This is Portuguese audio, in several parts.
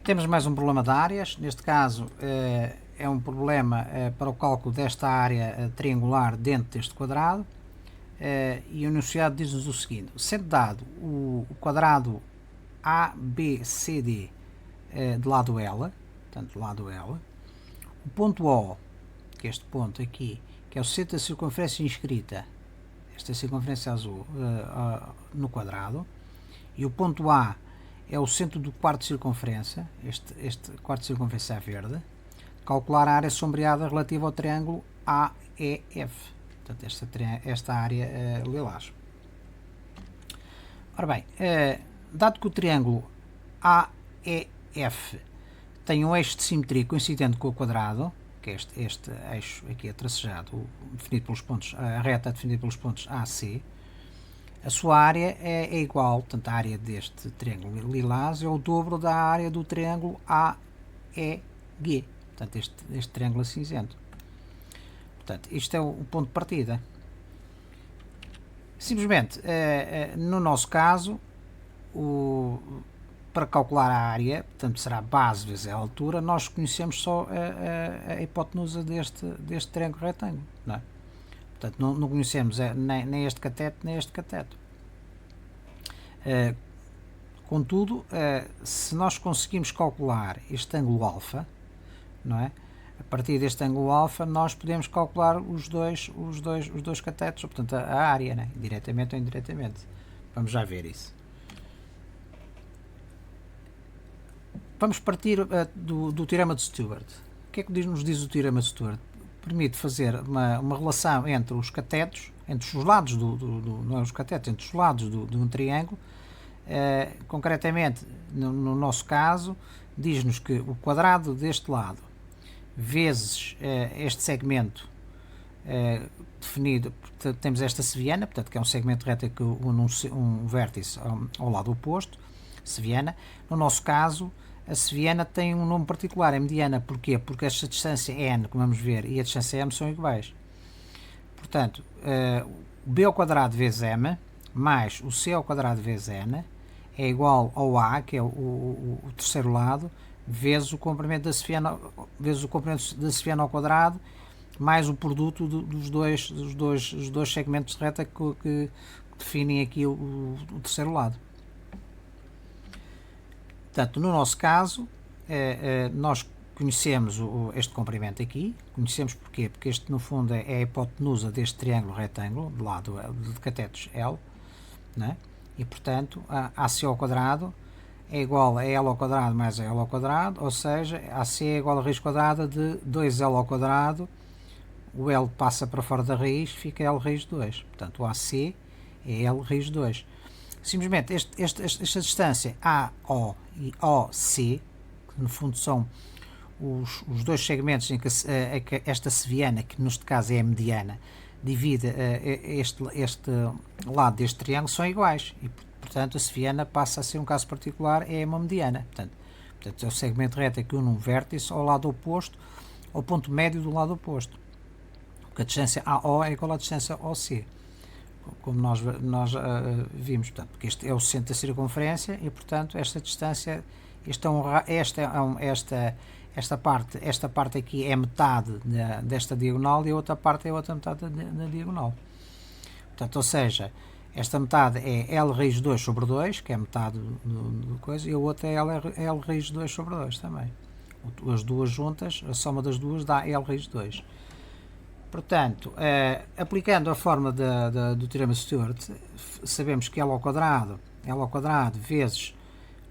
Temos mais um problema de áreas, neste caso é um problema para o cálculo desta área triangular dentro deste quadrado, e o enunciado diz-nos o seguinte: sendo dado o quadrado ABCD de lado L, portanto de lado L, o ponto O, que é este ponto aqui, que é o centro da circunferência inscrita, esta circunferência azul, no quadrado, e o ponto A é o centro do quarto de circunferência, este quarto de circunferência verde, calcular a área sombreada relativa ao triângulo AEF, portanto esta área lilás. Ora bem, dado que o triângulo AEF tem um eixo de simetria coincidente com o quadrado, que é este eixo aqui tracejado, definido pelos pontos, a reta definida pelos pontos AC, a sua área é igual, portanto a área deste triângulo lilás é o dobro da área do triângulo AEG, portanto este triângulo cinzento. Portanto, isto é o ponto de partida. Simplesmente, no nosso caso, para calcular a área, portanto será base vezes a altura, nós conhecemos só a hipotenusa deste triângulo retângulo, não é? Portanto, não conhecemos nem este cateto, nem este cateto. Contudo, se nós conseguimos calcular este ângulo alfa, não é? A partir deste ângulo alfa, nós podemos calcular os dois catetos, portanto, a área, né? Diretamente ou indiretamente. Vamos já ver isso. Vamos partir do teorema de Stewart. O que é que nos diz o teorema de Stewart? Permite fazer uma relação entre os catetos, entre os lados não é os catetos, entre os lados de um triângulo. Concretamente, no nosso caso, diz-nos que o quadrado deste lado vezes este segmento definido, temos esta seviana, portanto que é um segmento reto que une um vértice ao lado oposto, seviana. No nosso caso, a seviana tem um nome particular, é mediana. Porquê? Porque esta distância n, como vamos ver, e a distância m são iguais. Portanto, b ao quadrado vezes m mais o c ao quadrado vezes n é igual ao a, que é o terceiro lado, vezes o comprimento da seviana, ao quadrado, mais o produto dos dois segmentos de reta que definem aqui o terceiro lado. Portanto, no nosso caso, nós conhecemos este comprimento aqui. Conhecemos porquê? Porque este, no fundo, é a hipotenusa deste triângulo retângulo, de lado de catetos L, né? E, portanto, AC ao quadrado é igual a L ao quadrado mais a L ao quadrado, ou seja, AC é igual a raiz quadrada de 2L ao quadrado, o L passa para fora da raiz, fica L raiz de 2. Portanto, o AC é L raiz de 2. Simplesmente esta distância AO e OC, que no fundo são os dois segmentos em que esta seviana, que neste caso é a mediana, divide este lado deste triângulo, são iguais. E, portanto, a seviana passa a ser um caso particular, é uma mediana. Portanto é o segmento reto que une um vértice ao lado oposto, ao ponto médio do lado oposto. Porque a distância AO é igual à distância OC. Como nós vimos, portanto, porque este é o centro da circunferência e, portanto, esta distância, esta parte aqui é metade desta diagonal e a outra parte é a outra metade da diagonal. Portanto, ou seja, esta metade é L raiz de 2 sobre 2, que é metade do coisa, e a outra é L raiz de 2 sobre 2 também. As duas juntas, a soma das duas dá L raiz de 2. Portanto, aplicando a forma do teorema de Stewart, sabemos que L ao quadrado vezes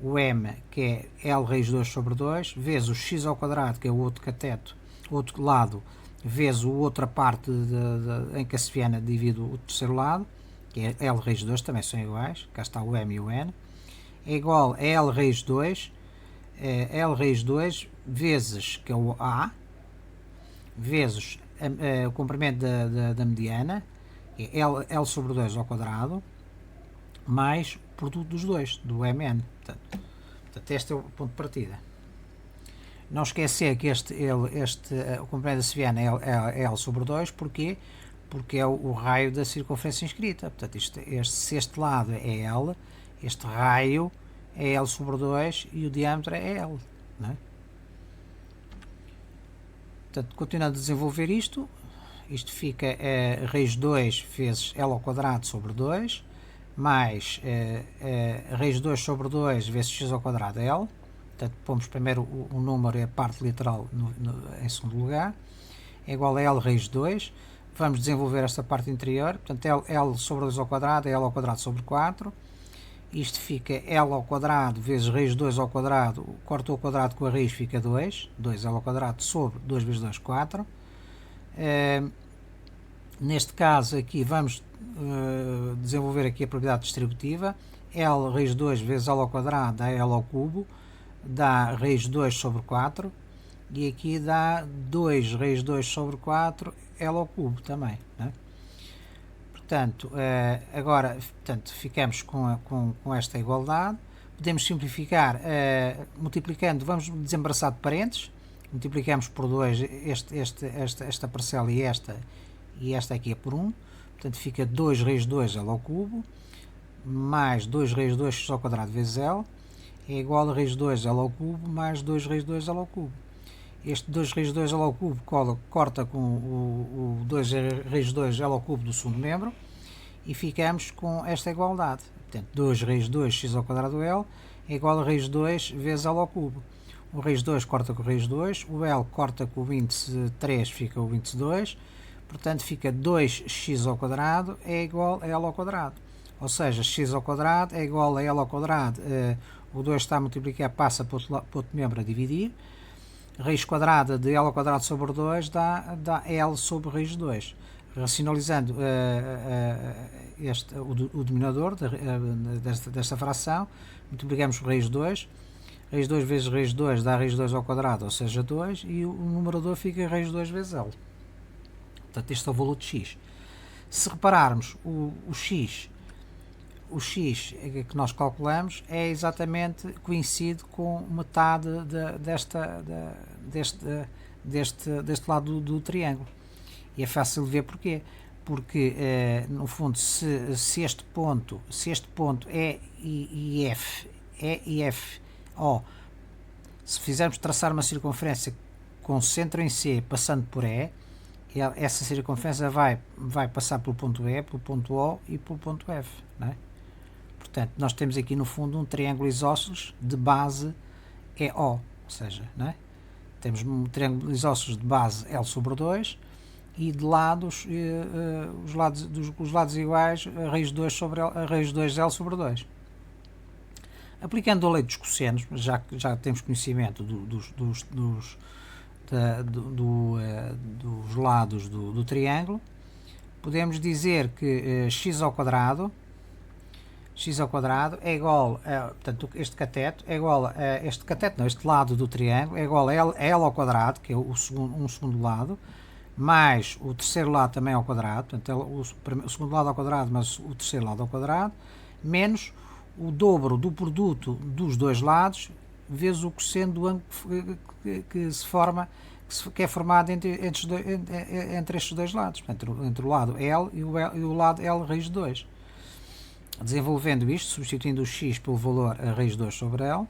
o m, que é L raiz de 2 sobre 2, vezes o x ao quadrado, que é o outro cateto, o outro lado, vezes a outra parte em que a seviana divide o terceiro lado, que é L raiz de 2, também são iguais, cá está o m e o n, é igual a L raiz de 2, vezes, que é o a, vezes o comprimento da mediana, é L sobre 2 ao quadrado, mais o produto dos dois, do MN. Portanto, este é o ponto de partida. Não esquecer que o comprimento da seviana é L sobre 2, porquê? Porque é o raio da circunferência inscrita. Portanto, se este lado é L, este raio é L sobre 2 e o diâmetro é L, não é? Portanto, continuando a desenvolver isto fica raiz 2 vezes L ao quadrado sobre 2, mais raiz 2 sobre 2 vezes x ao quadrado L. Portanto, pomos primeiro o número e a parte literal em segundo lugar, é igual a L raiz 2. Vamos desenvolver esta parte interior, portanto, L sobre 2 ao quadrado é L ao quadrado sobre 4. Isto fica L ao quadrado vezes raiz 2 ao quadrado, corta o quadrado com a raiz, fica 2 L ao quadrado sobre 2 vezes 2, 4. Neste caso aqui vamos desenvolver aqui a propriedade distributiva. L raiz 2 vezes L ao quadrado dá L ao cubo, dá raiz 2 sobre 4, e aqui dá 2 raiz 2 sobre 4 L ao cubo também, né? Portanto, agora ficamos com esta igualdade. Podemos simplificar multiplicando, vamos desembaraçar de parênteses, multiplicamos por 2 esta parcela e esta aqui é por 1, portanto fica 2 raiz 2 L ao cubo, mais 2 raiz 2 x ao quadrado vezes L, é igual a raiz 2 L ao cubo, mais 2 raiz 2 L ao cubo. Este 2 raiz 2 L ao cubo corta com o 2 raiz 2 L ao cubo do segundo membro, e ficamos com esta igualdade. Portanto, 2 raiz 2 x ao quadrado L é igual a raiz 2 vezes L ao cubo. O raiz 2 corta com o raiz 2, o L corta com o índice 3, fica o índice 2, portanto fica 2x ao quadrado é igual a L ao quadrado. Ou seja, x ao quadrado é igual a L ao quadrado, o 2 está a multiplicar, passa para o outro membro a dividir. Raiz quadrada de L ao quadrado sobre 2 dá L sobre raiz 2. Racionalizando o denominador desta fração, multiplicamos por raiz 2. Raiz 2 vezes raiz 2 dá raiz 2 ao quadrado, ou seja, 2, e o numerador fica raiz 2 vezes L. Portanto, este é o valor de x. Se repararmos, o x que nós calculamos é exatamente coincide com metade deste lado do triângulo. E é fácil de ver porquê. Porque, no fundo, se este ponto E e F, se fizermos traçar uma circunferência com centro em C passando por E, essa circunferência vai passar pelo ponto E, pelo ponto O e pelo ponto F, não é? Portanto, nós temos aqui no fundo um triângulo isósceles de base EO, ou seja, não é? Temos um triângulo isósceles de base L sobre 2 e de lados, os lados iguais, a raiz 2 sobre L, a raiz 2L sobre 2. Aplicando a lei dos cossenos, já temos conhecimento dos lados do triângulo, podemos dizer que x ao quadrado é igual a, portanto, este cateto é igual a este lado do triângulo é igual a L ao quadrado, que é um segundo lado, mais o terceiro lado também ao quadrado, portanto, o segundo lado ao quadrado, mas o terceiro lado ao quadrado, menos o dobro do produto dos dois lados, vezes o cosseno do ângulo que é formado entre estes dois lados, entre o lado L e o lado L raiz 2. Desenvolvendo isto, substituindo o x pelo valor a raiz 2 sobre L,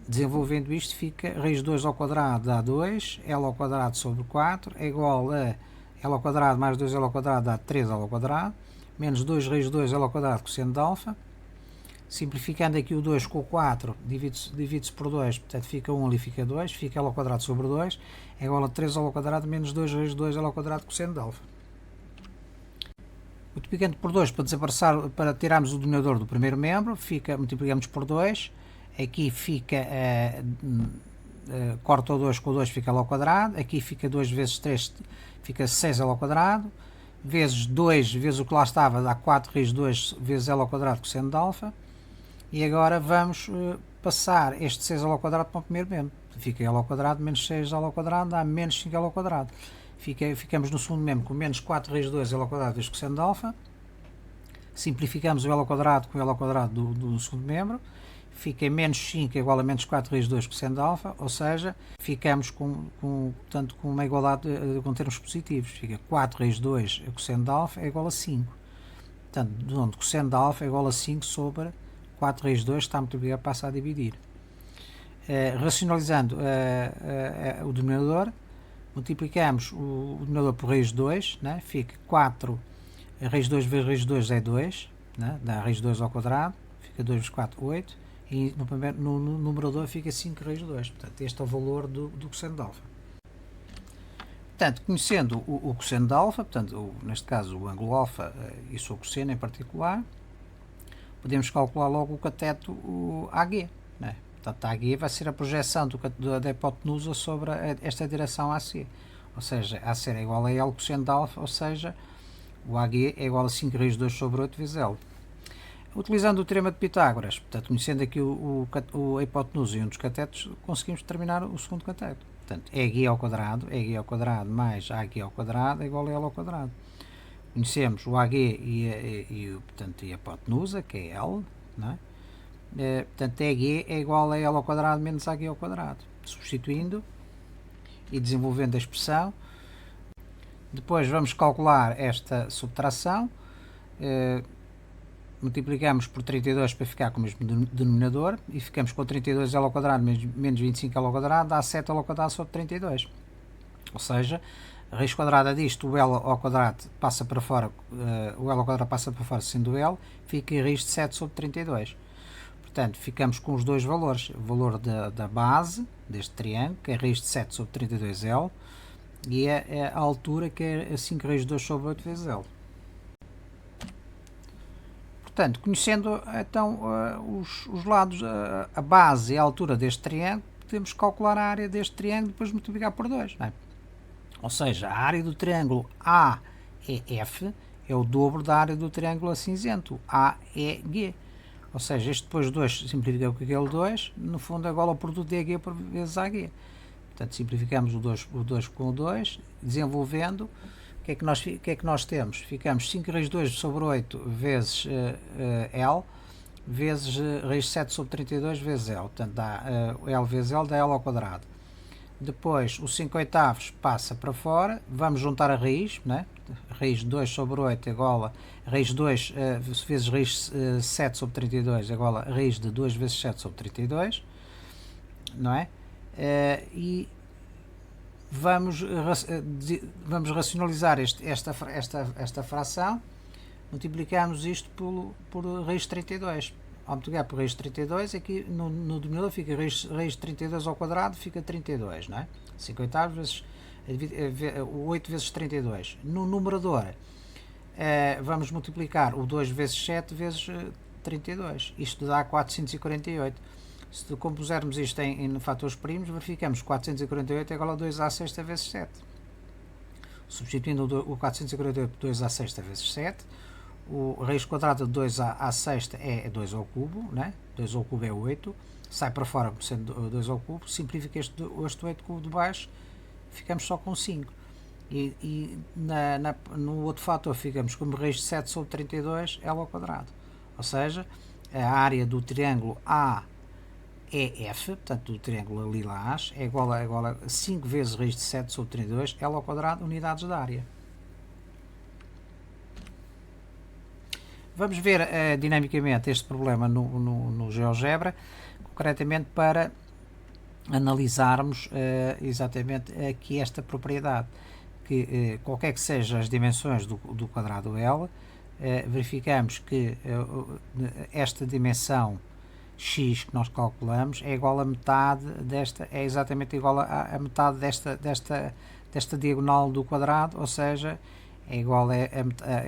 desenvolvendo isto, fica raiz 2 ao quadrado dá 2, L ao quadrado sobre 4 é igual a L ao quadrado mais 2L ao quadrado dá 3L ao quadrado, menos 2 raiz 2 L ao quadrado cosseno de alfa. Simplificando aqui o 2 com o 4, divide-se por 2, portanto fica 1 ali, fica 2, fica L ao quadrado sobre 2 é igual a 3L ao quadrado menos 2 raiz 2 L ao quadrado cosseno de alfa. Multiplicando por 2 para tirarmos o denominador do primeiro membro, multiplicamos por 2, aqui fica, corta o 2 com o 2, fica L ao quadrado, aqui fica 2 vezes 3, fica 6L ao quadrado, vezes 2, vezes o que lá estava, dá 4 raiz 2 vezes L ao quadrado cosseno de alfa, e agora vamos passar este 6L ao quadrado para o primeiro membro, fica L ao quadrado menos 6L ao quadrado dá menos 5L ao quadrado. Ficamos no segundo membro com menos 4 raiz 2 L ao quadrado vezes cosseno de alfa. Simplificamos o L ao quadrado com o L ao quadrado do segundo membro. Fica menos 5 igual a menos 4 raiz 2 cosseno de alfa, ou seja, ficamos com uma igualdade com termos positivos. Fica 4 raiz 2 cosseno de alfa é igual a 5. Portanto, onde cosseno de alfa é igual a 5 sobre 4 raiz de 2 está multiplicado passa a dividir. Racionalizando o denominador, multiplicamos o denominador por raiz de 2, né? Fica 4, raiz de 2 vezes raiz de 2 é 2, né? Dá raiz de 2 ao quadrado, fica 2 vezes 4, 8, e no numerador fica 5 raiz de 2. Portanto, este é o valor do cosseno de alfa. Portanto, conhecendo o cosseno de alfa, portanto, neste caso o ângulo alfa e o seu cosseno em particular, podemos calcular logo o cateto AG, né? Portanto, a AG vai ser a projeção da hipotenusa sobre esta direção AC. Ou seja, AC é igual a L cosseno de alfa, ou seja, o AG é igual a 5 raiz de 2 sobre 8 vezes L. Utilizando o teorema de Pitágoras, portanto, conhecendo aqui a hipotenusa e um dos catetos, conseguimos determinar o segundo cateto. Portanto, EG ao quadrado mais AG ao quadrado é igual a L ao quadrado. Conhecemos o AG portanto, e a hipotenusa, que é L, não é? Portanto, EG é igual a L ao quadrado menos AG ao quadrado. Substituindo e desenvolvendo a expressão, depois vamos calcular esta subtração, multiplicamos por 32 para ficar com o mesmo denominador e ficamos com 32L ao quadrado menos 25L ao quadrado dá 7L ao quadrado sobre 32. Ou seja, a raiz quadrada disto, o L ao quadrado passa para fora, o L ao quadrado passa para fora sendo L, fica a raiz de 7 sobre 32. Portanto, ficamos com os dois valores, o valor da base deste triângulo, que é a raiz de 7 sobre 32L, e a altura, que é 5 raiz de 2 sobre 8 vezes L. Portanto, conhecendo então os lados, a base e a altura deste triângulo, podemos calcular a área deste triângulo e depois multiplicar por 2. Não é? Ou seja, a área do triângulo AEF é o dobro da área do triângulo acinzento, AEG. Ou seja, este depois 2 simplifica com aquele 2, no fundo é igual ao produto de EG por vezes AG. Portanto, simplificamos o 2 com o 2, desenvolvendo, o que é que nós temos? Ficamos 5 raiz de 2 sobre 8 vezes L, vezes raiz de 7 sobre 32 vezes L. Portanto, dá L vezes L dá L ao quadrado. Depois, o 5 oitavos passa para fora, vamos juntar a raiz, né? Raiz de 2 sobre 8 é igual a raiz de 2 vezes raiz de 7 sobre 32 é igual a raiz de 2 vezes 7 sobre 32, não é? E vamos racionalizar esta fração, multiplicamos isto por raiz de 32. Ao multiplicar por raiz de 32, aqui no denominador fica raiz de 32 ao quadrado, fica 32, não é? 5 oitavos vezes 8 vezes 32. No numerador, vamos multiplicar o 2 vezes 7 vezes 32. Isto dá 448. Se compusermos isto em fatores primos, verificamos que 448 é igual a 2 à sexta vezes 7. Substituindo o 448 por 2 à sexta vezes 7, o raiz quadrada de 2 à sexta é 2 ao cubo, né? 2 ao cubo é 8, sai para fora sendo 2 ao cubo, simplifica este 8 cubo de baixo, ficamos só com 5. E no outro fator ficamos com raiz de 7 sobre 32 L ao quadrado. Ou seja, a área do triângulo AEF, portanto do triângulo lilás, é igual a 5 vezes raiz de 7 sobre 32 L ao quadrado, unidades da área. Vamos ver dinamicamente este problema no GeoGebra, concretamente para analisarmos exatamente aqui esta propriedade, que qualquer que sejam as dimensões do quadrado L, verificamos que esta dimensão x que nós calculamos é igual a metade desta, é exatamente igual a metade desta diagonal do quadrado, ou seja, é igual a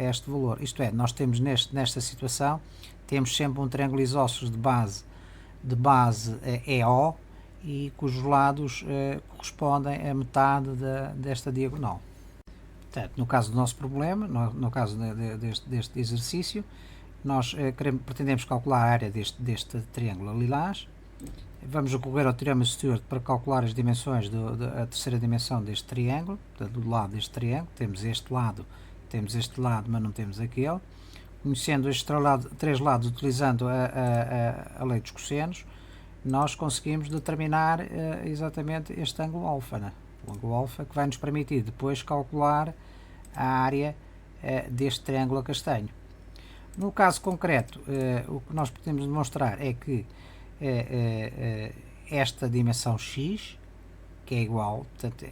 este valor. Isto é, nós temos nesta situação, temos sempre um triângulo isósceles de base EO e cujos lados correspondem a metade desta diagonal. Portanto, no caso do nosso problema, no caso deste exercício, nós pretendemos calcular a área deste triângulo lilás. Vamos recorrer ao teorema de Stewart para calcular as dimensões da terceira dimensão deste triângulo, portanto, do lado deste triângulo. Temos este lado, mas não temos aquele. Conhecendo estes três lados, utilizando a lei dos cossenos, nós conseguimos determinar exatamente este ângulo alfa, né? O ângulo alfa, que vai nos permitir depois calcular a área deste triângulo a castanho. No caso concreto, o que nós podemos demonstrar é que esta dimensão x, que é igual, portanto,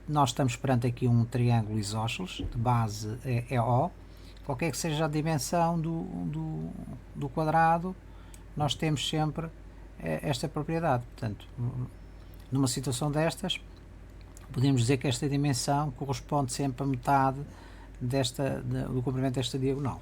nós estamos perante aqui um triângulo isósceles, de base é O, qualquer que seja a dimensão do quadrado, nós temos sempre esta propriedade. Portanto, numa situação destas, podemos dizer que esta dimensão corresponde sempre a metade do comprimento desta diagonal.